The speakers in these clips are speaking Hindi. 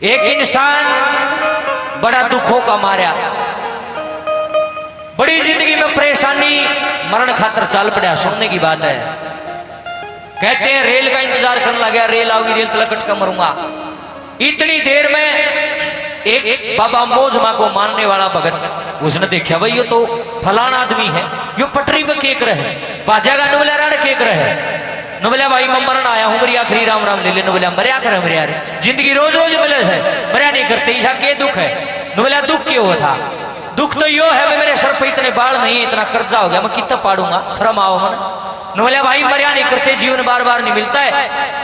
एक इंसान बड़ा दुखों का मारा, बड़ी जिंदगी में परेशानी, मरण खातर चाल पड़ा। सुनने की बात है, कहते हैं रेल का इंतजार करने लगा, रेल आओगी, रेल तलकट कर मरूंगा। इतनी देर में एक बाबा मोजमा को मानने वाला भगत, उसने देखा भाई ये तो फलाना आदमी है, यो पटरी पे केक रहे, बाजा का नुबला राड केक रहे। नुबला भाई मैं मरण आया हूं, मेरी आखिरी राम राम ले ले। नुबला मरिया करे मेरे यार, जिंदगी रोज रोज मिले है, मरिया नहीं करते, ईशा के दुख है। नुबला दुख क्यों था? दुख तो यो है मेरे सर पे इतने बाल नहीं, इतना कर्जा हो गया, मैं कितना पाड़ूंगा, शर्म आओ मन। नुबला भाई मरिया नहीं करते, जीवन बार बार नहीं मिलता है।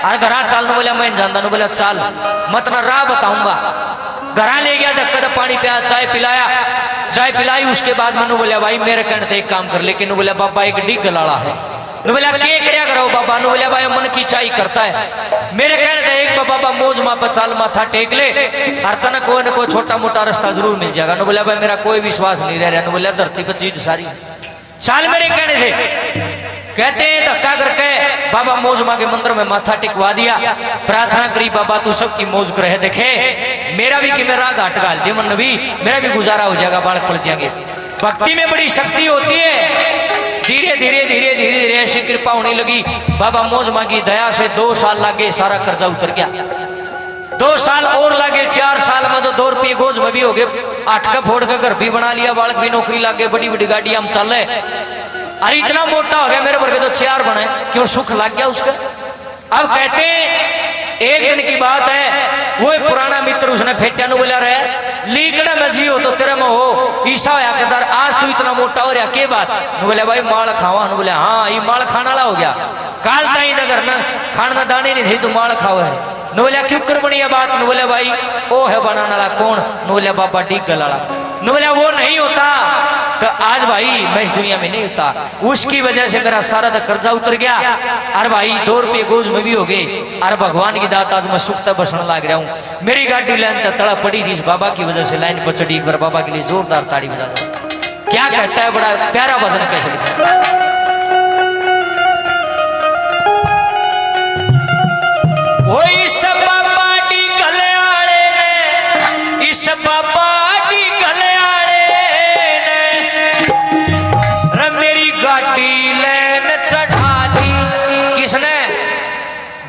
अरे घरा चाल, नुबला मैं जानता, नुबला चाल मत ना राह बताऊंगा। घरा ले गया, धक्का पानी पिया, चाय पिलाया, चाय पिलाई। उसके बाद मैंने बोला भाई मेरे कहने एक काम कर, लेकिन बोला बाबा एक डिग गलाड़ा है। बोला क्या करया करो बाबा? बोला भाई मन की चाय करता है। मेरे कहने एक बाबा मौज माँ पर चाल, माथा टेक ले, हर तना कोई न कोई छोटा मोटा रास्ता जरूर मिल जाएगा। बोला भाई मेरा कोई विश्वास नहीं रह रहा। बोला धरती पर चीज सारी चाल मेरे कहने से। कहते हैं धक्का करके बाबा मौज माँ के मंदिर में माथा टिकवा दिया, प्रार्थना करी बाबा तू सबकी मौज कर देखे, मेरा भी कि मेरा घाट गाल दे मन भी, मेरा भी गुजारा हो जाएगा, बाल खुल जाएंगे। भक्ति में बड़ी शक्ति होती है। धीरे धीरे धीरे धीरे धीरे ऐसी कृपा होने लगी। बाबा मौज माँ की दया से 2 साल लगे, सारा कर्जा उतर गया। 2 साल और लगे, 4 साल में तो 2 रुपये गोज में भी हो गए। 8 का फोड़ का घर भी बना लिया, बालक भी नौकरी लग गए, बड़ी बड़ी गाड़ी हम चल रहे। अरे इतना मोटा हो गया मेरे वर्ग तो 4 बने, क्यों सुख लग गया उसका। अब कहते एक दिन की बात है, वो एक पुराना मित्र उसने फेटिया नु बोला रहे लीकड़ा में जी हो तो तेरे में हो, ईसा होया कदर आज तू इतना मोटा हो रहा के बात? नु बोले भाई माल खावा। नु बोले हाँ ये माल खाना वाला हो गया, काल ताई नगर न खाना दाने नहीं थे तू माल खाओ है। नु बोले क्यों कर बनी ये बात? नु बोले भाई ओ है बनाने वाला कौन? नु बोले बाबा डिग गलाड़ा। नु बोले वो नहीं होता तो आज भाई मैं इस दुनिया में नहीं होता, उसकी वजह से मेरा सारा तो कर्जा उतर गया। अरे भाई 2 रुपये गोज में भी हो गए। अरे भगवान की दात आज मैं सुखता बसने लग रहा हूँ। मेरी गाड़ी लाइन तक तड़ा पड़ी थी, इस बाबा की वजह से लाइन पर चढ़ी। एक बार बाबा के लिए जोरदार ताड़ी बजा दो। क्या कहता है, बड़ा प्यारा भजन कैसे लिखा है। इस बाबा डी गलियाड़े ने, इस बाबा डी गलियाड़े ने मेरी गाड़ी लैन चढ़ा दी। किसने?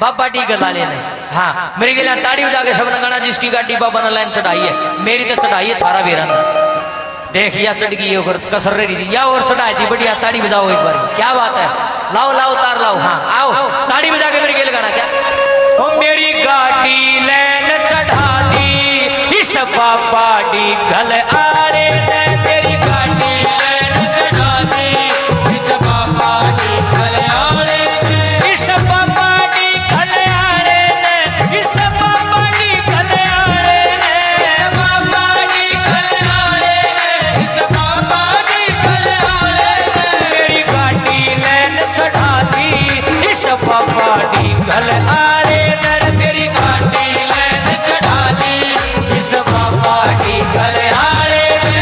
बाबा डी गलाले ने। हाँ मेरी गला ताड़ी बजा के सबने गाना, जिसकी गाड़ी बाबा ने लाइन चढ़ाई है, मेरी तो चढ़ाई है थारा बेरा ने। देख या चढ़ गई होकर कसर रही थी, या और चढ़ाई थी, बढ़िया ताड़ी बजाओ एक बार। क्या बात है, लाओ लाओ तार लाओ। हाँ आओ ताड़ी बजा के मेरी गेल गाना। क्या ओ मेरी गाड़ी लैन चढ़ा दी, इस बाबा डी गल आरे ने मेरी गाड़ी लैन चढ़ा दी, इस बाबा डी गल आरे ने, इस बाबा डी गल आरे ने, इस बाबा डी गल आरे ने, इस बाबा डी गल आरे ने, इस बाबा डी गल आरे ने मेरी गाड़ी लैन चढ़ा दी, इस बाबा डी गल आरे ने मेरी गाड़ी लैन चढ़ा दी, इस बाबा डी गल आरे ने।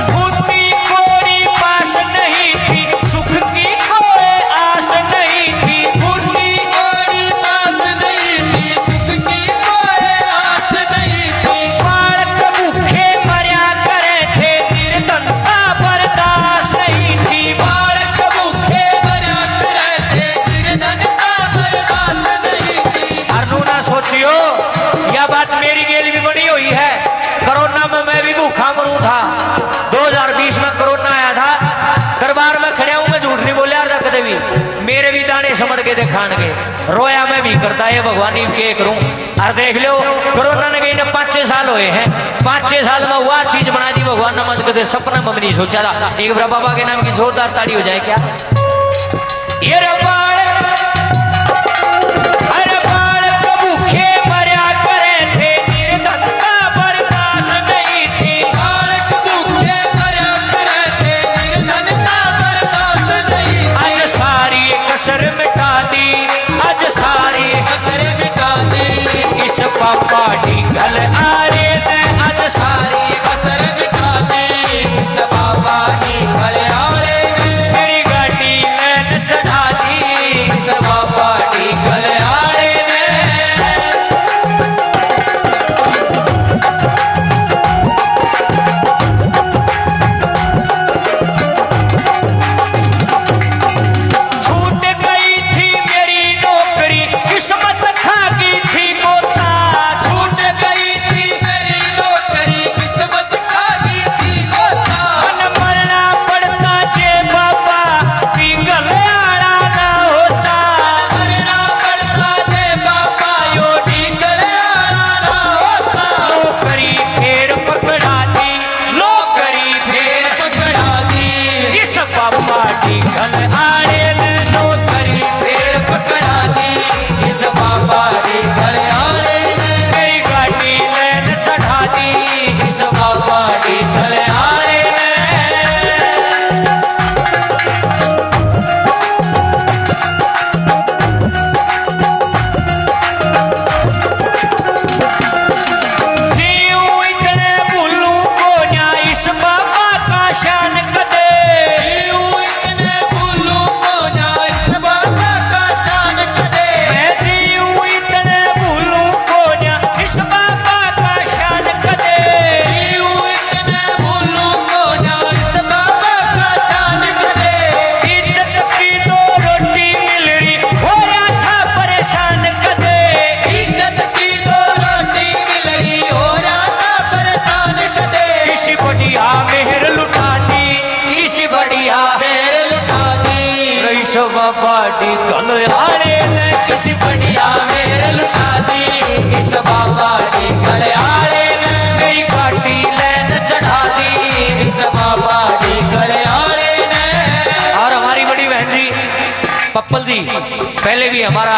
बुद्धि कोरी पास नहीं थी, सुख की कोई आस नहीं थी, बुद्धि कोई पास नहीं थी, सुख की कोई आस नहीं थी। बालक भूखे मर्या करे थे, निर्धन का बर्दाश्त नहीं थी। बालक भूखे मरा करे थे, निर्धन का बर्दाश्त नहीं थी। अरनू ना सोचियो यह बात मेरी गेल भी बड़ी हुई है। कोरोना में मैं भी भूखा मरूं था। 2020 में कोरोना आया था, दरबार में खड़े हूं, मैं झूठ नहीं बोलिया कदे भी। मेरे भी दाने समझ के दिखानगे, रोया मैं भी करता है भगवान के करूं। और देख लो कोरोना ने गई 5-6 साल हुए हैं, 5-6 साल में वह चीज बना दी भगवान ने मत कदे सपना में नहीं सोचा था। एक बार बाबा के नाम की जोरदार ताड़ी हो जाए। क्या ये रे बालक, अरे बालक भूखे मर्या करे थे, निर्धन का बर्दाश्त नहीं थी। बालक भूखे मरा करे थे, निर्धन का बर्दाश्त नहीं थी। आज सारी कसर मिटा दी, आज सारी कसर मिटा दी, इस बाबा डी गल आरे ने, आज सारी सारी कसर मिटा दी, दी गल आड़े ने नौकरी फिर पकड़ा दी इस बाबा दी गले आले ने मेरी गाड़ी लैन चढ़ा दी इस बाबा दी गले आले ने जीव इतने भूलू को न्या इस बाबा का शान कदे यूं इतने भूलू को ना इस बाबा का शान कदे मैं जीव इतने भूलू को न्या इस बाबा का शान कदे यूं इतने भूलू को ना इस बाबा का शान कदे इज्जत की दो रोटी मिल रही हो रहा था परेशान कदे इज्जत की दो रोटी मिल रही हो रहा था परेशान कदे इसी बढ़िया मेहर लुटा दी इसी बढ़िया हेर लुटा दी रईस बाबा दी गल आड़े ने किसी बढ़िया हेर लुटा दी इस बाबा दी गले आले ने मेरी गाड़ी लैन न चढ़ा दी इस बाबा दी गले आले ने और हमारी बड़ी बहन जी पप्पल जी पहले भी हमारा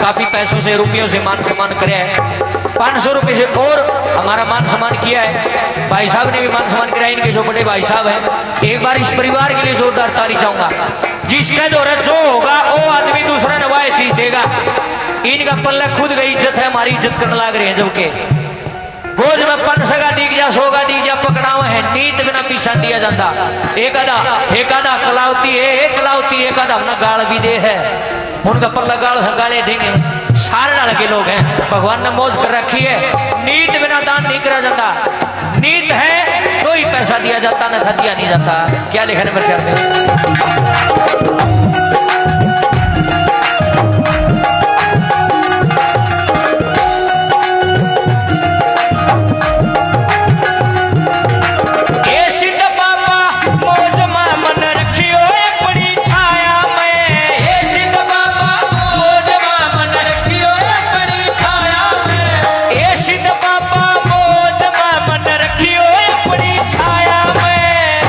काफी पैसों से रुपयों से मान सम्मान कराया है 500 रुपए से और हमारा मान सम्मान किया है भाई साहब ने भी मान सम्मान कराया इनके जो बड़े भाई साहब हैं एक बार इस परिवार के लिए जोरदार ताली चाहूंगा जिसका दौरत जो होगा वो आदमी दूसरा नवाए चीज देगा इनका पल्ला खुद गई इज्जत है हमारी इज्जत करने लग रहे हैं जबकि गोज में 500 दीग जा 100 दीग जा पकड़ाओ है नीत बिना पीछा दिया जाता एक आधा कलावती है एक आधा अपना गाल भी दे है उनका पल्ला गाले देंगे सारे डाल के लोग हैं भगवान ने मौज कर रखी है नीत बिना दान नहीं करा जाता नीत है तो ही पैसा दिया जाता न दिया नहीं जाता क्या लिखा है प्रचार में ये सिद्ध बाबा मौज में मन रखियो अपनी छाया में ये सिद्ध बाबा मौज में मन रखियो अपनी छाया में ये सिद्ध बाबा मौज में मन रखियो अपनी छाया में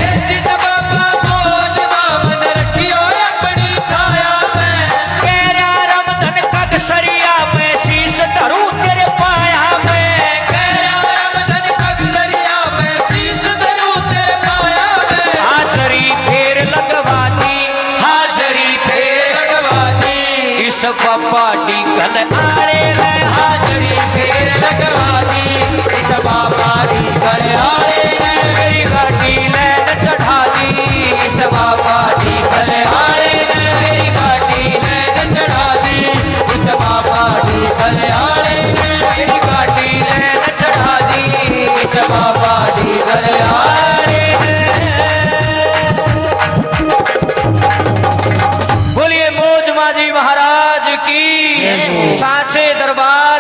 ये सिद्ध बाबा मौज में मन रखियो अपनी छाया में पैरा रमधन कग सरिया में शीश धरू तेरे पाया में तेरा रमधन कगसरिया में शीश धरूं तेरे पाया में हाजरी फेर लगवा दी हाजरी फेर लगवा दी इस बाबा डी गल आड़े ले हाजरी फेर लगवा दी इस बाबा दी गले आले ने मेरी गाड़ी लैन चढ़ा दी इस बाबा दी गले आले ने मेरी गाड़ी लैन चढ़ा दी इस बाबा दी गले आले ने मेरी गाड़ी लैन चढ़ा दी इस बाबा दी गले आले ने बोलिए मौज माजी महाराज की सांचे दरबार